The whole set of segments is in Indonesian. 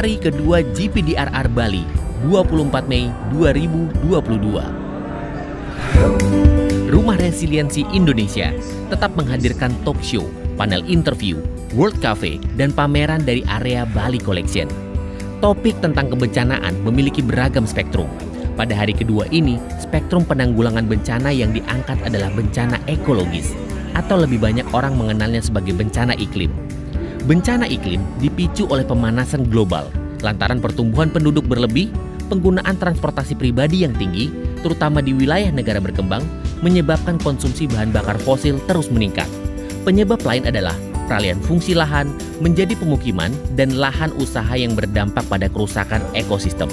Hari kedua GPDRR Bali, 24 Mei 2022. Rumah Resiliensi Indonesia tetap menghadirkan talk show, panel interview, World Cafe, dan pameran dari area Bali Collection. Topik tentang kebencanaan memiliki beragam spektrum. Pada hari kedua ini, spektrum penanggulangan bencana yang diangkat adalah bencana ekologis, atau lebih banyak orang mengenalnya sebagai bencana iklim. Bencana iklim dipicu oleh pemanasan global, lantaran pertumbuhan penduduk berlebih, penggunaan transportasi pribadi yang tinggi, terutama di wilayah negara berkembang, menyebabkan konsumsi bahan bakar fosil terus meningkat. Penyebab lain adalah peralihan fungsi lahan menjadi pemukiman dan lahan usaha yang berdampak pada kerusakan ekosistem.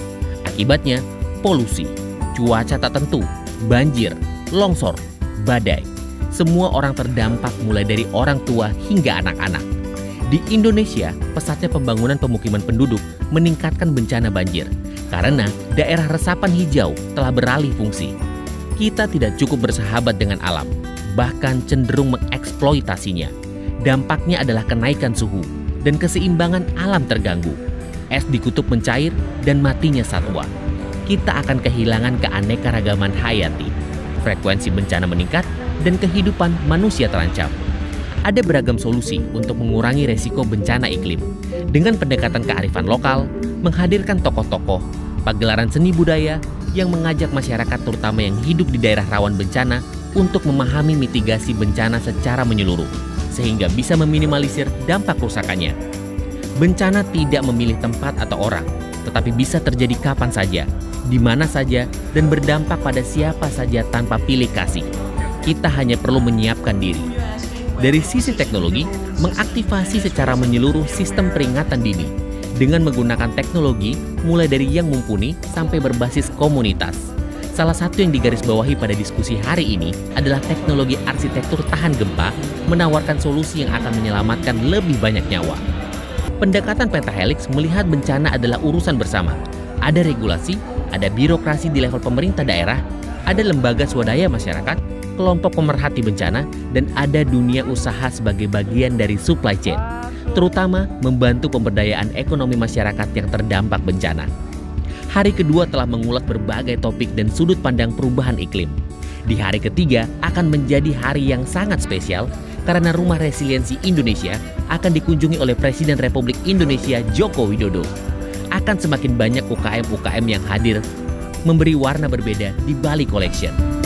Akibatnya, polusi, cuaca tak tentu, banjir, longsor, badai. Semua orang terdampak mulai dari orang tua hingga anak-anak. Di Indonesia, pesatnya pembangunan pemukiman penduduk meningkatkan bencana banjir karena daerah resapan hijau telah beralih fungsi. Kita tidak cukup bersahabat dengan alam, bahkan cenderung mengeksploitasinya. Dampaknya adalah kenaikan suhu dan keseimbangan alam terganggu. Es di kutub mencair dan matinya satwa. Kita akan kehilangan keanekaragaman hayati. Frekuensi bencana meningkat dan kehidupan manusia terancam. Ada beragam solusi untuk mengurangi resiko bencana iklim. Dengan pendekatan kearifan lokal, menghadirkan tokoh-tokoh, pagelaran seni budaya yang mengajak masyarakat terutama yang hidup di daerah rawan bencana untuk memahami mitigasi bencana secara menyeluruh, sehingga bisa meminimalisir dampak kerusakannya. Bencana tidak memilih tempat atau orang, tetapi bisa terjadi kapan saja, di mana saja, dan berdampak pada siapa saja tanpa pilih kasih. Kita hanya perlu menyiapkan diri. Dari sisi teknologi, mengaktifasi secara menyeluruh sistem peringatan dini dengan menggunakan teknologi mulai dari yang mumpuni sampai berbasis komunitas. Salah satu yang digarisbawahi pada diskusi hari ini adalah teknologi arsitektur tahan gempa menawarkan solusi yang akan menyelamatkan lebih banyak nyawa. Pendekatan pentahelix melihat bencana adalah urusan bersama. Ada regulasi, ada birokrasi di level pemerintah daerah, ada lembaga swadaya masyarakat, kelompok pemerhati bencana, dan ada dunia usaha sebagai bagian dari supply chain, terutama membantu pemberdayaan ekonomi masyarakat yang terdampak bencana. Hari kedua telah mengulas berbagai topik dan sudut pandang perubahan iklim. Di hari ketiga akan menjadi hari yang sangat spesial karena Rumah Resiliensi Indonesia akan dikunjungi oleh Presiden Republik Indonesia Joko Widodo. Akan semakin banyak UKM-UKM yang hadir, memberi warna berbeda di Bali Collection.